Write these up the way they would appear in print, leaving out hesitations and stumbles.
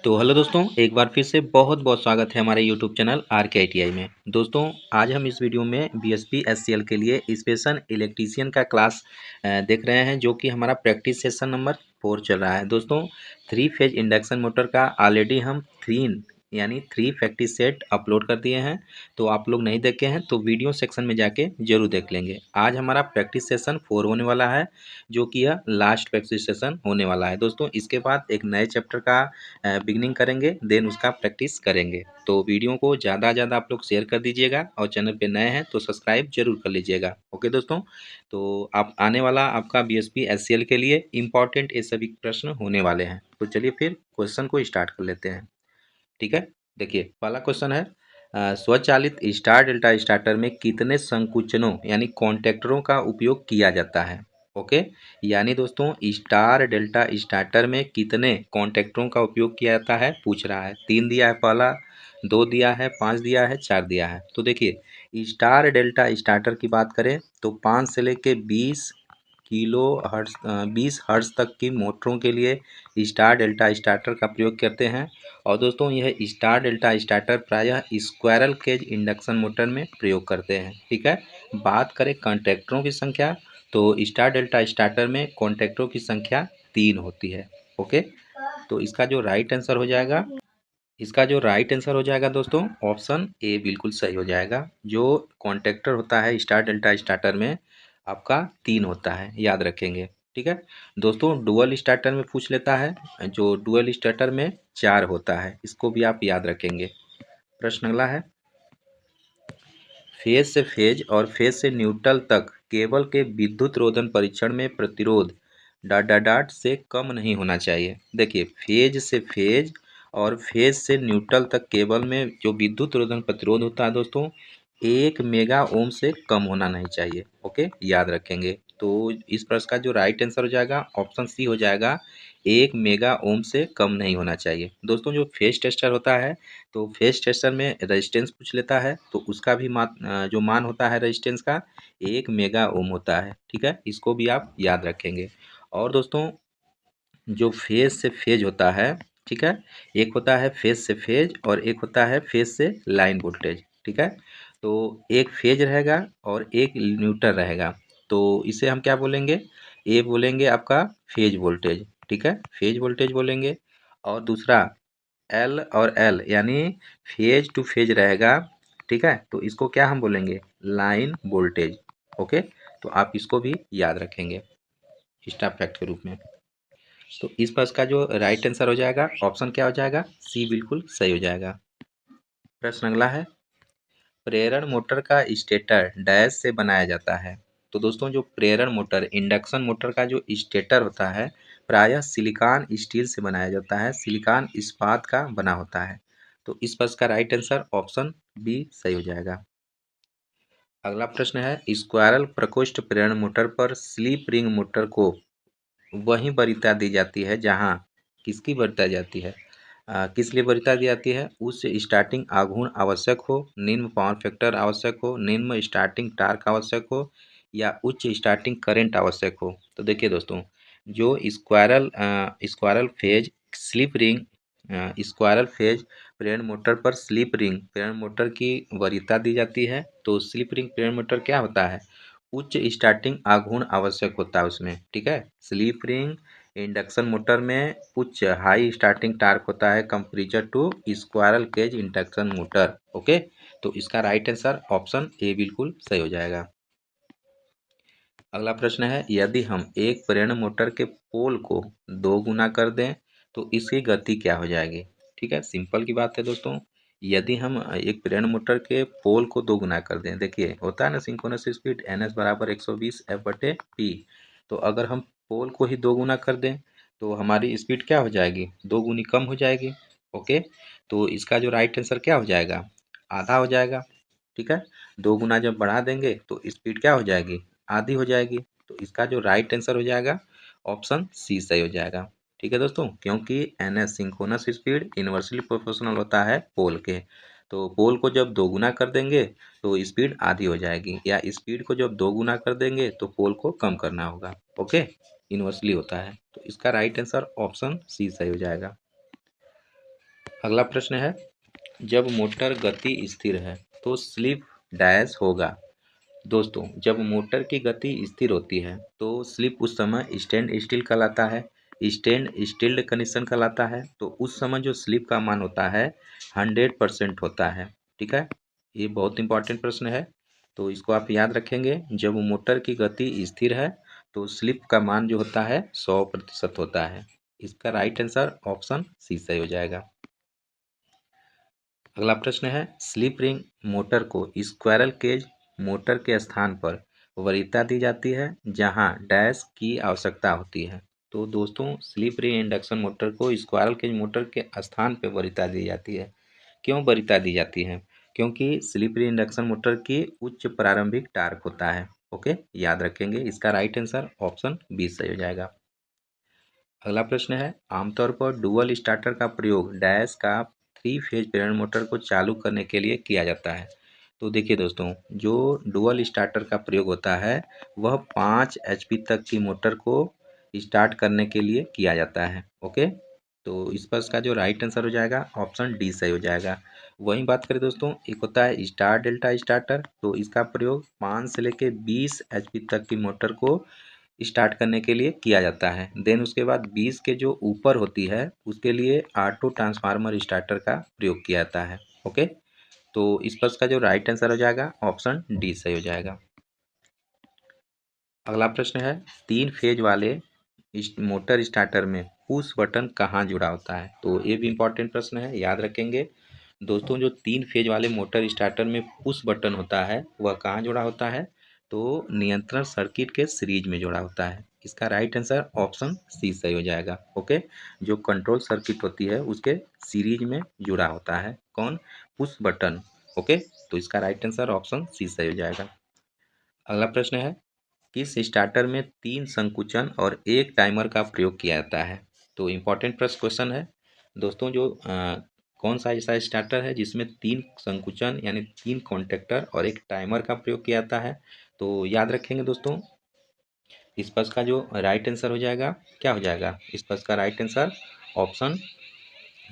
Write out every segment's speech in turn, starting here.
तो हेलो दोस्तों, एक बार फिर से बहुत बहुत स्वागत है हमारे यूट्यूब चैनल RKITI में। दोस्तों, आज हम इस वीडियो में BSP SCL के लिए स्पेशल इलेक्ट्रीशियन का क्लास देख रहे हैं, जो कि हमारा प्रैक्टिस सेशन नंबर 4 चल रहा है। दोस्तों, 3 फेज इंडक्शन मोटर का ऑलरेडी हम 3 प्रैक्टिस सेट अपलोड कर दिए हैं। तो आप लोग नहीं देखे हैं तो वीडियो सेक्शन में जाके जरूर देख लेंगे। आज हमारा प्रैक्टिस सेशन 4 होने वाला है, जो कि यह लास्ट प्रैक्टिस सेशन होने वाला है। दोस्तों, इसके बाद एक नए चैप्टर का बिगनिंग करेंगे, देन उसका प्रैक्टिस करेंगे। तो वीडियो को ज़्यादा ज़्यादा आप लोग शेयर कर दीजिएगा और चैनल पे नए हैं तो सब्सक्राइब जरूर कर लीजिएगा। ओके दोस्तों, तो आप आने वाला आपका BSP SCL के लिए इम्पॉर्टेंट ये सभी प्रश्न होने वाले हैं। तो चलिए फिर क्वेश्चन को स्टार्ट कर लेते हैं। ठीक है, देखिए पहला क्वेश्चन है, स्वचालित स्टार डेल्टा स्टार्टर में कितने संकुचनों यानी कॉन्टैक्टरों का उपयोग किया जाता है। ओके, यानी दोस्तों स्टार डेल्टा स्टार्टर में कितने कॉन्टैक्टरों का उपयोग किया जाता है पूछ रहा है। 3 दिया है पहला, 2 दिया है, 5 दिया है, 4 दिया है। तो देखिए स्टार डेल्टा स्टार्टर की बात करें तो 5 से लेके 20 किलो हर्ट्ज 20 हर्ट्ज तक की मोटरों के लिए स्टार डेल्टा स्टार्टर का प्रयोग करते हैं। और दोस्तों यह स्टार डेल्टा स्टार्टर प्रायः स्क्वायरल केज इंडक्शन मोटर में प्रयोग करते हैं। ठीक है, बात करें कॉन्टैक्टरों की संख्या तो स्टार डेल्टा स्टार्टर में कॉन्टैक्टरों की संख्या 3 होती है। ओके, तो इसका जो राइट आंसर हो जाएगा दोस्तों ऑप्शन ए बिल्कुल सही हो जाएगा। जो कॉन्टैक्टर होता है स्टार डेल्टा स्टार्टर में आपका 3 होता है, याद रखेंगे। ठीक है दोस्तों, डुअल स्टार्टर में पूछ लेता है, जो डुअल स्टार्टर में 4 होता है, इसको भी आप याद रखेंगे। प्रश्न अगला है, फेज से फेज और फेज से न्यूट्रल तक केबल के विद्युत रोधन परीक्षण में प्रतिरोध डॉट डॉट डॉट से कम नहीं होना चाहिए। देखिए फेज से फेज और फेज से न्यूट्रल तक केबल में जो विद्युत रोधन प्रतिरोध होता है दोस्तों 1 मेगा ओम से कम होना नहीं चाहिए। ओके, याद रखेंगे। तो इस प्रश्न का जो राइट आंसर हो जाएगा ऑप्शन सी हो जाएगा, 1 मेगा ओम से कम नहीं होना चाहिए। दोस्तों जो फेज टेस्टर होता है तो फेज टेस्टर में रेजिस्टेंस पूछ लेता है, तो उसका भी जो मान होता है रेजिस्टेंस का 1 मेगा ओम होता है। ठीक है, इसको भी आप याद रखेंगे। और दोस्तों जो फेज से फेज होता है, ठीक है, एक होता है फेज से फेज और एक होता है फेज से लाइन वोल्टेज। ठीक है, तो एक फेज रहेगा और एक न्यूट्रल रहेगा, तो इसे हम क्या बोलेंगे, ए बोलेंगे आपका फेज वोल्टेज। ठीक है, फेज वोल्टेज बोलेंगे। और दूसरा एल और एल यानी फेज टू फेज रहेगा। ठीक है, तो इसको क्या हम बोलेंगे, लाइन वोल्टेज। ओके, तो आप इसको भी याद रखेंगे स्टाफ फैक्ट के रूप में। तो इस प्रश्न का जो राइट आंसर हो जाएगा ऑप्शन क्या हो जाएगा, सी बिल्कुल सही हो जाएगा। प्रश्न अगला है, प्रेरण मोटर का स्टेटर डैश से बनाया जाता है। तो दोस्तों जो प्रेरण मोटर इंडक्शन मोटर का जो स्टेटर होता है प्रायः सिलिकॉन स्टील से बनाया जाता है, सिलिकॉन इस्पात का बना होता है। तो इस प्रश्न का राइट आंसर ऑप्शन बी सही हो जाएगा। अगला प्रश्न है, स्क्वायरल प्रकोष्ठ प्रेरण मोटर पर स्लिप रिंग मोटर को वहीं वरीयता दी जाती है जहां किसकी वरीयता जाती है, किस लिए वरीयता दी जाती है, उच्च स्टार्टिंग आघूर्ण आवश्यक हो, निम्न पावर फैक्टर आवश्यक हो, निम्न स्टार्टिंग टार्क आवश्यक हो या उच्च स्टार्टिंग करंट आवश्यक हो। तो देखिए दोस्तों जो squirrel phase slip ring squirrel phase प्रेरण मोटर पर स्लिप रिंग प्रेरण मोटर की वरीयता दी जाती है। तो स्लिप रिंग प्रेरण मोटर क्या होता है, उच्च स्टार्टिंग आघूर्ण आवश्यक होता है उसमें। ठीक है, स्लिप रिंग इंडक्शन मोटर में उच्च हाई स्टार्टिंग टार्क होता है compared to squirrel cage induction motor. Okay, तो इसका राइट आंसर ऑप्शन ए बिल्कुल सही हो जाएगा। अगला प्रश्न है, यदि हम एक प्रेरण मोटर के पोल को 2 गुना कर दें तो इसकी गति क्या हो जाएगी। ठीक है, सिंपल की बात है दोस्तों, यदि हम एक प्रेरण मोटर के पोल को 2 गुना कर दें, देखिए होता है ना सिंक्रोनस स्पीड NS बराबर 120 F/P। तो अगर हम पोल को ही 2 गुना कर दें तो हमारी स्पीड क्या हो जाएगी, 2 गुनी कम हो जाएगी। ओके, तो इसका जो राइट आंसर क्या हो जाएगा, आधा हो जाएगा। ठीक है, 2 गुना जब बढ़ा देंगे तो स्पीड क्या हो जाएगी, आधी हो जाएगी। तो इसका जो राइट आंसर हो जाएगा ऑप्शन सी सही हो जाएगा। ठीक है दोस्तों, क्योंकि NS synchronous speed inversely proportional होता है पोल के। तो पोल को जब 2 गुना कर देंगे तो स्पीड आधी हो जाएगी, या स्पीड को जब 2 गुना कर देंगे तो पोल को कम करना होगा। ओके, इन्वर्सली होता है। तो इसका राइट आंसर ऑप्शन सी सही हो जाएगा। अगला प्रश्न है, जब मोटर गति स्थिर है तो स्लिप डैश होगा। दोस्तों, जब मोटर की गति स्थिर होती है तो स्लिप उस समय स्टैंड स्टिल कहलाता है, स्टैंड स्टिल्ड कंडीशन कहलाता है। तो उस समय जो स्लिप का मान होता है 100% होता है। ठीक है, ये बहुत इंपॉर्टेंट प्रश्न है, तो इसको आप याद रखेंगे। जब मोटर की गति स्थिर है तो स्लिप का मान जो होता है 100% होता है। इसका राइट आंसर ऑप्शन सी सही हो जाएगा। अगला प्रश्न है, स्लिप रिंग मोटर को स्क्वायरल केज मोटर के स्थान पर वरीयता दी जाती है जहां डैश की आवश्यकता होती है। तो दोस्तों, स्लिप रिंग इंडक्शन मोटर को स्क्वायरल केज मोटर के स्थान पर वरीयता दी जाती है। क्यों वरीयता दी जाती है? क्योंकि स्लिप रिंग इंडक्शन मोटर की उच्च प्रारंभिक टार्क होता है। ओके, याद रखेंगे। इसका राइट आंसर ऑप्शन बी सही हो जाएगा। अगला प्रश्न है, आमतौर पर डुअल स्टार्टर का प्रयोग डैश का 3 फेज प्रेरण मोटर को चालू करने के लिए किया जाता है। तो देखिए दोस्तों, जो डुअल स्टार्टर का प्रयोग होता है वह 5 HP तक की मोटर को स्टार्ट करने के लिए किया जाता है। ओके, तो इस पर इसका जो राइट आंसर हो जाएगा ऑप्शन डी सही हो जाएगा। वहीं बात करें दोस्तों, एक होता है स्टार डेल्टा स्टार्टर, तो इसका प्रयोग 5 से लेकर 20 HP तक की मोटर को स्टार्ट करने के लिए किया जाता है। देन उसके बाद 20 के जो ऊपर होती है उसके लिए ऑटो ट्रांसफार्मर स्टार्टर का प्रयोग किया जाता है। ओके, तो इस पर का जो राइट आंसर हो जाएगा ऑप्शन डी सही हो जाएगा। अगला प्रश्न है, 3 फेज वाले मोटर स्टार्टर में पुश बटन कहाँ जुड़ा होता है? तो ये भी इंपॉर्टेंट प्रश्न है, याद रखेंगे। दोस्तों, जो 3 फेज वाले मोटर स्टार्टर में पुश बटन होता है वह कहाँ जुड़ा होता है? तो नियंत्रण सर्किट के सीरीज में जुड़ा होता है। इसका राइट आंसर ऑप्शन सी सही हो जाएगा। ओके, जो कंट्रोल सर्किट होती है उसके सीरीज में जुड़ा होता है कौन? Push button. ओके, तो इसका राइट आंसर ऑप्शन सी सही हो जाएगा। अगला प्रश्न है, किस स्टार्टर में 3 संकुचन और 1 टाइमर का प्रयोग किया जाता है? तो इम्पोर्टेंट प्रश्न क्वेश्चन है दोस्तों। जो कौन सा ऐसा स्टार्टर है जिसमें 3 संकुचन यानी 3 कॉन्टेक्टर और 1 टाइमर का प्रयोग किया जाता है? तो याद रखेंगे दोस्तों, इस पर का जो राइट आंसर हो जाएगा क्या हो जाएगा? इस पर का राइट आंसर ऑप्शन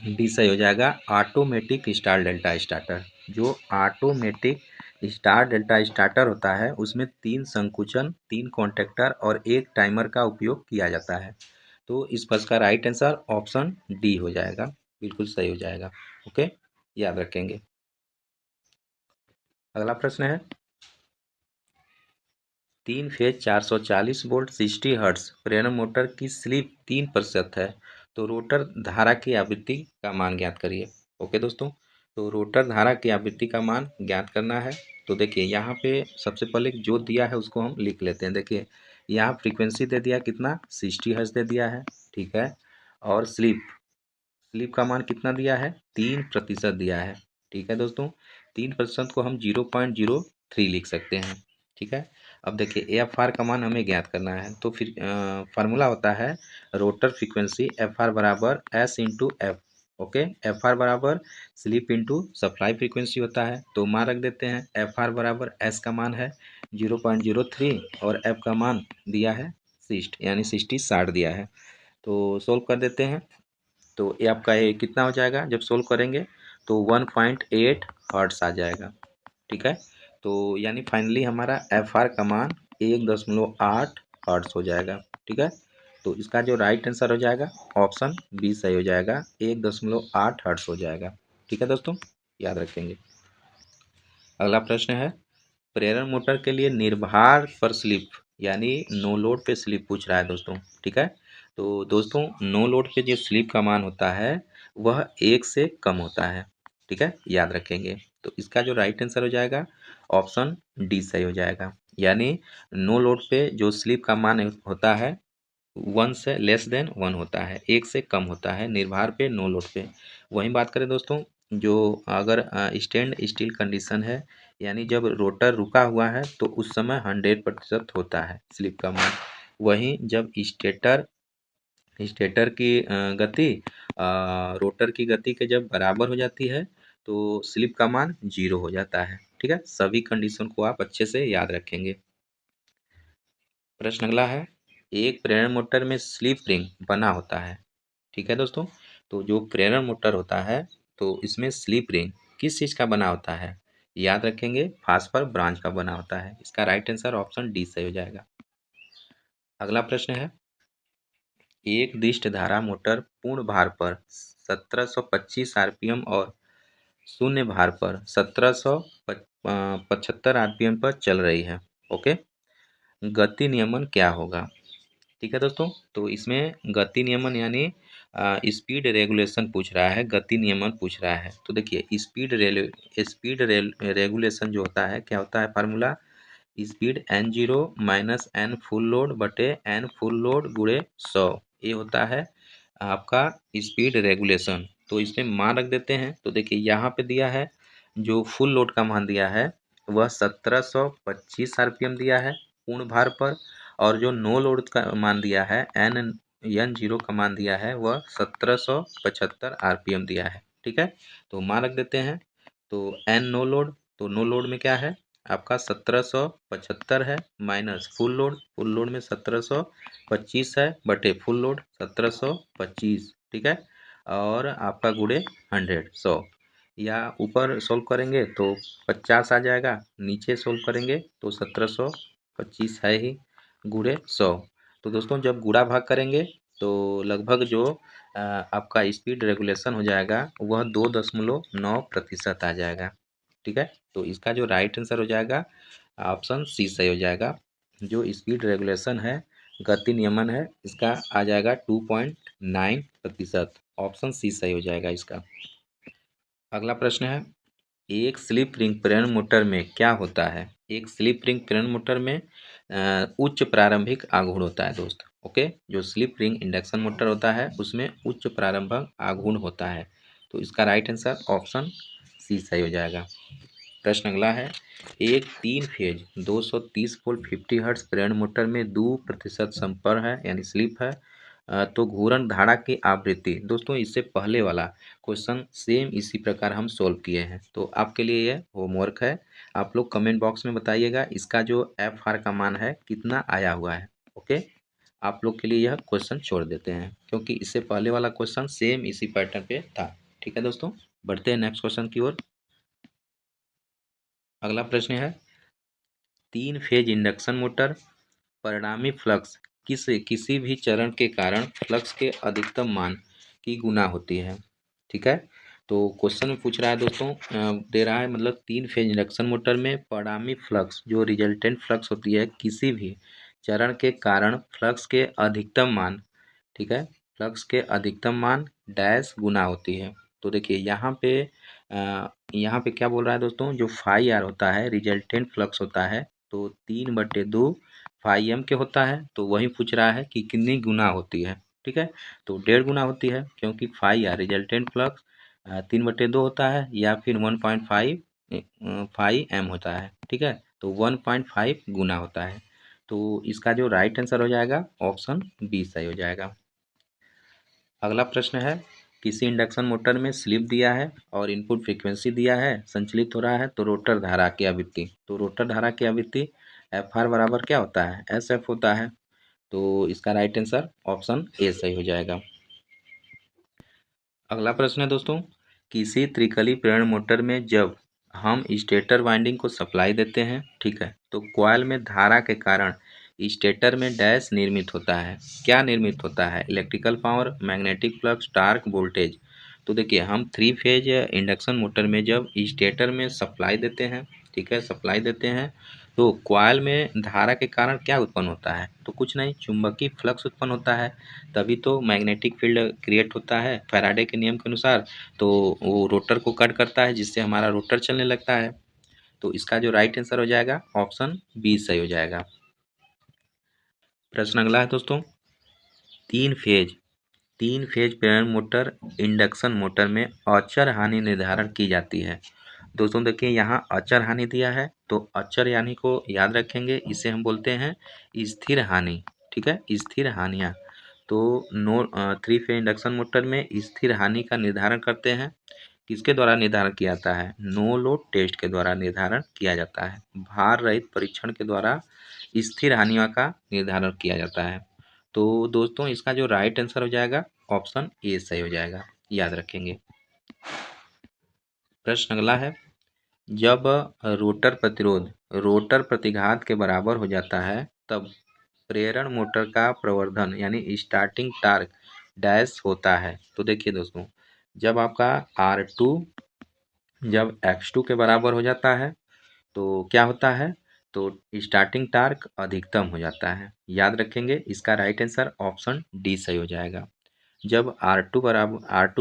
डी सही हो जाएगा, ऑटोमेटिक स्टार डेल्टा स्टार्टर। जो ऑटोमेटिक स्टार डेल्टा स्टार्टर होता है उसमें 3 संकुचन, 3 कॉन्टेक्टर और 1 टाइमर का उपयोग किया जाता है। तो इस पर का राइट आंसर ऑप्शन डी हो जाएगा, बिल्कुल सही हो जाएगा। ओके, याद रखेंगे। अगला प्रश्न है, 3 फेज 440 वोल्ट 60 हर्ट्ज प्रेरण मोटर की स्लिप 3% है, तो रोटर धारा की आवृत्ति का मान ज्ञात करिए। ओके दोस्तों, तो रोटर धारा की आवृत्ति का मान ज्ञात करना है। तो देखिए, यहाँ पे सबसे पहले जो दिया है उसको हम लिख लेते हैं। देखिए, यहाँ फ्रीक्वेंसी दे दिया कितना, 60 हर्ट्ज दे दिया है। ठीक है, और स्लिप स्लिप का मान कितना दिया है, 3% दिया है। ठीक है दोस्तों, 3% को हम 0.03 लिख सकते हैं। ठीक है, अब देखिए एफ आर का मान हमें ज्ञात करना है। तो फिर फार्मूला होता है रोटर फ्रीक्वेंसी एफ आर बराबर S into F. Okay, F R बराबर स्लिप इंटू सप्लाई फ्रीक्वेंसी होता है। तो मान रख देते हैं, एफ आर बराबर एस का मान है 0.03 और एफ का मान दिया है 60 यानी 60 दिया है। तो सोल्व कर देते हैं। तो ये आपका ये कितना हो जाएगा जब सोल्व करेंगे? तो 1.8 हर्ट्स आ जाएगा। ठीक है, तो यानी फाइनली हमारा एफ आर का मान 1.8 हर्ट्स हो जाएगा। ठीक है, तो इसका जो राइट आंसर हो जाएगा ऑप्शन बी सही हो जाएगा, 1.8 हर्ट्स हो जाएगा। ठीक है दोस्तों, याद रखेंगे। अगला प्रश्न है, प्रेरण मोटर के लिए निर्भर पर स्लिप यानी नो लोड पे स्लिप पूछ रहा है दोस्तों। ठीक है, तो दोस्तों नो लोड पे जो स्लिप का मान होता है वह 1 से कम होता है। ठीक है, याद रखेंगे। तो इसका जो राइट आंसर हो जाएगा ऑप्शन डी सही हो जाएगा, यानी नो लोड पे जो स्लिप का मान होता है 1 से <1 होता है, 1 से कम होता है निर्भर पे, नो लोड पे। वहीं बात करें दोस्तों, जो अगर स्टैंड स्टिल कंडीशन है यानी जब रोटर रुका हुआ है तो उस समय 100% होता है स्लिप का मान। वहीं जब स्टेटर स्टेटर की गति रोटर की गति के जब बराबर हो जाती है तो स्लिप का मान 0 हो जाता है। ठीक है, सभी कंडीशन को आप अच्छे से याद रखेंगे। प्रश्न अगला है, एक प्रेरण मोटर में स्लिप रिंग बना होता है। ठीक है दोस्तों, तो जो प्रेरण मोटर होता है तो इसमें स्लिप रिंग किस चीज़ का बना होता है? याद रखेंगे, फास्फर ब्रांच का बना होता है। इसका राइट आंसर ऑप्शन डी सही हो जाएगा। अगला प्रश्न है, एक दिष्ट धारा मोटर पूर्ण भार पर 1725 आरपीएम और शून्य भार पर 1775 आरपीएम पर चल रही है। ओके, गति नियमन क्या होगा? ठीक है दोस्तों, तो इसमें गति नियमन यानी स्पीड रेगुलेशन पूछ रहा है, गति नियमन पूछ रहा है। तो देखिए रेगुलेशन जो होता है, क्या होता है formula? Speed n0 minus N full load बटे एन फुल लोड गुणे 100, ये होता है आपका स्पीड रेगुलेशन। तो इसमें मान रख देते हैं। तो देखिए यहाँ पे दिया है, जो फुल लोड का मान दिया है वह 1725 आरपीएम दिया है पूर्ण भार पर, और जो नो लोड का मान दिया है n0 का मान दिया है वह 1775 आरपीएम दिया है। ठीक है, तो मान रख देते हैं। तो n नो लोड, तो नो लोड में क्या है आपका 1775 है, माइनस फुल लोड में 1725 है बटे फुल लोड 1725। ठीक है, और आपका गुणे 100 या ऊपर सोल्व करेंगे तो 50 आ जाएगा, नीचे सोल्व करेंगे तो 1725 है ही, गुणे 100। तो दोस्तों जब गुणा भाग करेंगे तो लगभग जो आपका स्पीड रेगुलेशन हो जाएगा वह 2.9% आ जाएगा। ठीक है, तो इसका जो राइट आंसर हो जाएगा ऑप्शन सी सही हो जाएगा। जो स्पीड रेगुलेशन है, गति नियमन है, इसका आ जाएगा 2.9%। ऑप्शन सी सही हो जाएगा इसका। अगला प्रश्न है, एक स्लिप रिंग प्रेरण मोटर में क्या होता है? एक स्लिप रिंग प्रेरण मोटर में उच्च प्रारंभिक आघूर्ण होता है दोस्त। ओके, जो स्लिप रिंग इंडक्शन मोटर होता है उसमें उच्च प्रारंभिक आघूर्ण होता है। तो इसका राइट आंसर ऑप्शन सी सही हो जाएगा। प्रश्न अगला है, एक 3 फेज 230 वोल्ट 50 हर्ट्ज प्रेरण मोटर में 2% संपर्क है यानी स्लिप है। तो घूर्णन धारा की आवृत्ति, दोस्तों इससे पहले वाला क्वेश्चन सेम इसी प्रकार हम सोल्व किए हैं, तो आपके लिए यह होमवर्क है। आप लोग कमेंट बॉक्स में बताइएगा इसका जो एफ आर का मान है कितना आया हुआ है। ओके, आप लोग के लिए यह क्वेश्चन छोड़ देते हैं क्योंकि इससे पहले वाला क्वेश्चन सेम इसी पैटर्न पे था। ठीक है दोस्तों, बढ़ते हैं नेक्स्ट क्वेश्चन की ओर। अगला प्रश्न है, 3 फेज इंडक्शन मोटर परिणामी फ्लक्स किसी भी चरण के कारण फ्लक्स के अधिकतम मान की गुना होती है। ठीक है, तो क्वेश्चन में पूछ रहा है दोस्तों, दे रहा है मतलब 3 फेज इंडक्शन मोटर में परिणामी फ्लक्स जो रिजल्टेंट फ्लक्स होती है किसी भी चरण के कारण फ्लक्स के अधिकतम मान, ठीक है, फ्लक्स के अधिकतम मान डैश गुना होती है। तो देखिए यहाँ पे क्या बोल रहा है दोस्तों, जो फाई आर होता है रिजल्टेंट फ्लक्स होता है, तो 3/2 फाई एम के होता है। तो वही पूछ रहा है कि कितनी गुना होती है। ठीक है, तो 1.5 गुना होती है क्योंकि फाई आर रिजल्टेंट फ्लक्स 3/2 होता है, या फिर 1.5 फाई एम होता है। ठीक है, तो 1.5 गुना होता है। तो इसका जो राइट आंसर हो जाएगा ऑप्शन बी सही हो जाएगा। अगला प्रश्न है, किसी इंडक्शन मोटर में स्लिप दिया है और इनपुट फ्रीक्वेंसी दिया है, संचालित हो रहा है, तो रोटर धारा की आवृत्ति, तो रोटर धारा की आवृत्ति एफ आर बराबर क्या होता है? एस एफ होता है। तो इसका राइट आंसर ऑप्शन ए सही हो जाएगा। अगला प्रश्न है दोस्तों, किसी त्रिकली प्रेरण मोटर में जब हम स्टेटर वाइंडिंग को सप्लाई देते हैं, ठीक है, तो कॉइल में धारा के कारण स्टेटर में डैश निर्मित होता है। क्या निर्मित होता है? Electrical power, magnetic flux, torque, voltage. तो देखिए हम 3 फेज इंडक्शन मोटर में जब स्टेटर में सप्लाई देते हैं, ठीक है, सप्लाई देते हैं, तो कॉइल में धारा के कारण क्या उत्पन्न होता है? तो कुछ नहीं, चुंबकीय फ्लक्स उत्पन्न होता है, तभी तो मैग्नेटिक फील्ड क्रिएट होता है फैराडे के नियम के अनुसार। तो वो रोटर को कट करता है जिससे हमारा रोटर चलने लगता है। तो इसका जो राइट आंसर हो जाएगा ऑप्शन बी सही हो जाएगा। प्रश्न अगला है दोस्तों, तीन फेज प्रेरण मोटर इंडक्शन मोटर में अचर हानि निर्धारण की जाती है। दोस्तों देखिए यहाँ अचर हानि दिया है, तो अचर यानी को याद रखेंगे, इसे हम बोलते हैं स्थिर हानि। ठीक है, स्थिर हानियाँ। तो 3 फेज इंडक्शन मोटर में स्थिर हानि का निर्धारण करते हैं, किसके द्वारा निर्धारण किया जाता है? नो लोड टेस्ट के द्वारा निर्धारण किया जाता है। भार रहित परीक्षण के द्वारा स्थिर हानियों का निर्धारण किया जाता है। तो दोस्तों इसका जो राइट आंसर हो जाएगा ऑप्शन ए सही हो जाएगा। याद रखेंगे। प्रश्न अगला है, जब रोटर प्रतिघात के बराबर हो जाता है तब प्रेरण मोटर का प्रवर्धन यानी स्टार्टिंग टार्क डैश होता है। तो देखिए दोस्तों, जब आपका R2 जब X2 के बराबर हो जाता है तो क्या होता है, तो स्टार्टिंग टार्क अधिकतम हो जाता है। याद रखेंगे, इसका राइट आंसर ऑप्शन डी सही हो जाएगा। जब R2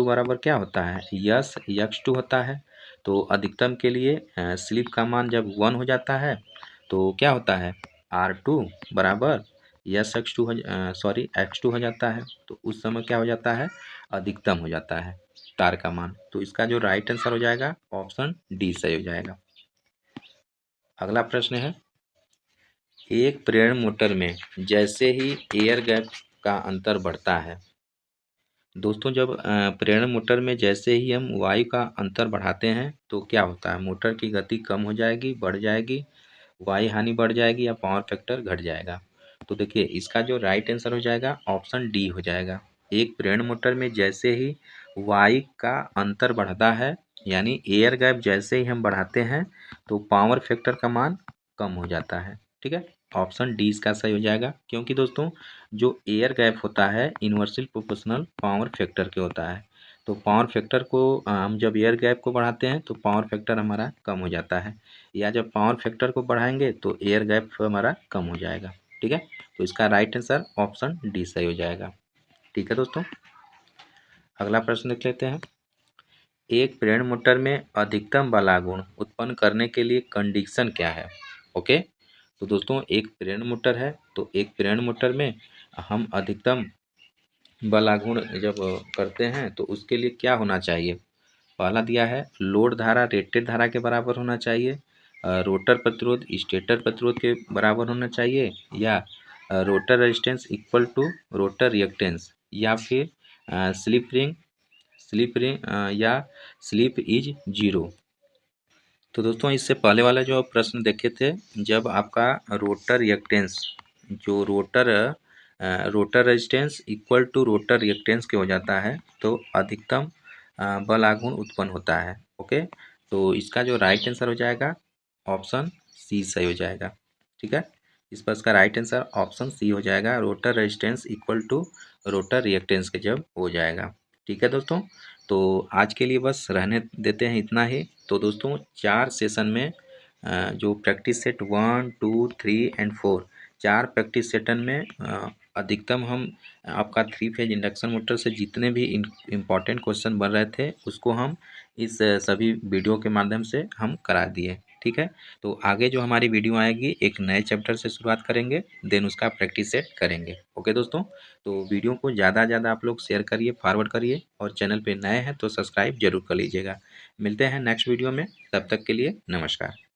बराबर क्या होता है, यस X2 होता है, तो अधिकतम के लिए स्लिप का मान जब 1 हो जाता है तो क्या होता है, R2 बराबर यस X2 हो जाता है। तो उस समय क्या हो जाता है, अधिकतम हो जाता है तार का मान। तो इसका जो राइट आंसर हो जाएगा ऑप्शन डी सही हो जाएगा। अगला प्रश्न है, एक प्रेरण मोटर में जैसे ही एयर गैप का अंतर बढ़ता है। दोस्तों, जब प्रेरण मोटर में जैसे ही हम वायु का अंतर बढ़ाते हैं तो क्या होता है, मोटर की गति कम हो जाएगी, बढ़ जाएगी, वायु हानि बढ़ जाएगी या पावर फैक्टर घट जाएगा। तो देखिए, इसका जो राइट आंसर हो जाएगा ऑप्शन डी हो जाएगा। एक प्रेरण मोटर में जैसे ही वायु का अंतर बढ़ता है यानी एयर गैप जैसे ही हम बढ़ाते हैं तो पावर फैक्टर का मान कम हो जाता है। ठीक है, ऑप्शन डी इसका सही हो जाएगा, क्योंकि दोस्तों जो एयर गैप होता है इन्वर्सली प्रोपोर्शनल पावर फैक्टर के होता है। तो पावर फैक्टर को हम जब एयर गैप को बढ़ाते हैं तो पावर फैक्टर हमारा कम हो जाता है, या जब पावर फैक्टर को बढ़ाएंगे तो एयर गैप हमारा कम हो जाएगा। ठीक है, तो इसका राइट आंसर ऑप्शन डी सही हो जाएगा। ठीक है दोस्तों, अगला प्रश्न देख लेते हैं। एक प्रेरण मोटर में अधिकतम बला गुण उत्पन्न करने के लिए कंडीशन क्या है। ओके, तो दोस्तों एक प्रेरण मोटर है, तो एक प्रेरण मोटर में हम अधिकतम बला गुण जब करते हैं तो उसके लिए क्या होना चाहिए। पहला दिया है, लोड धारा रेटेड धारा के बराबर होना चाहिए, रोटर प्रतिरोध स्टेटर प्रतिरोध के बराबर होना चाहिए, या rotor resistance equal to rotor reactance, या फिर स्लिप रिंग या स्लिप इज जीरो। तो दोस्तों इससे पहले वाला जो प्रश्न देखे थे, जब आपका रोटर रिएक्टेंस जो rotor resistance equal to rotor reactance के हो जाता है तो अधिकतम बल आघूर्ण उत्पन्न होता है। ओके, तो इसका जो राइट आंसर हो जाएगा ऑप्शन सी सही हो जाएगा। ठीक है, इस पर इसका राइट आंसर ऑप्शन सी हो जाएगा, rotor resistance equal to rotor reactance के जब हो जाएगा। ठीक है दोस्तों, तो आज के लिए बस रहने देते हैं इतना ही। तो दोस्तों 4 सेशन में जो practice set 1, 2, 3 and 4 4 practice session में अधिकतम हम आपका 3 फेज इंडक्शन मोटर से जितने भी इम्पॉर्टेंट क्वेश्चन बन रहे थे उसको हम इस सभी वीडियो के माध्यम से हम करा दिए। ठीक है, तो आगे जो हमारी वीडियो आएगी एक नए चैप्टर से शुरुआत करेंगे, देन उसका प्रैक्टिस सेट करेंगे। ओके दोस्तों, तो वीडियो को ज़्यादा ज़्यादा आप लोग शेयर करिए, फॉरवर्ड करिए, और चैनल पे नए हैं तो सब्सक्राइब जरूर कर लीजिएगा। मिलते हैं नेक्स्ट वीडियो में, तब तक के लिए नमस्कार।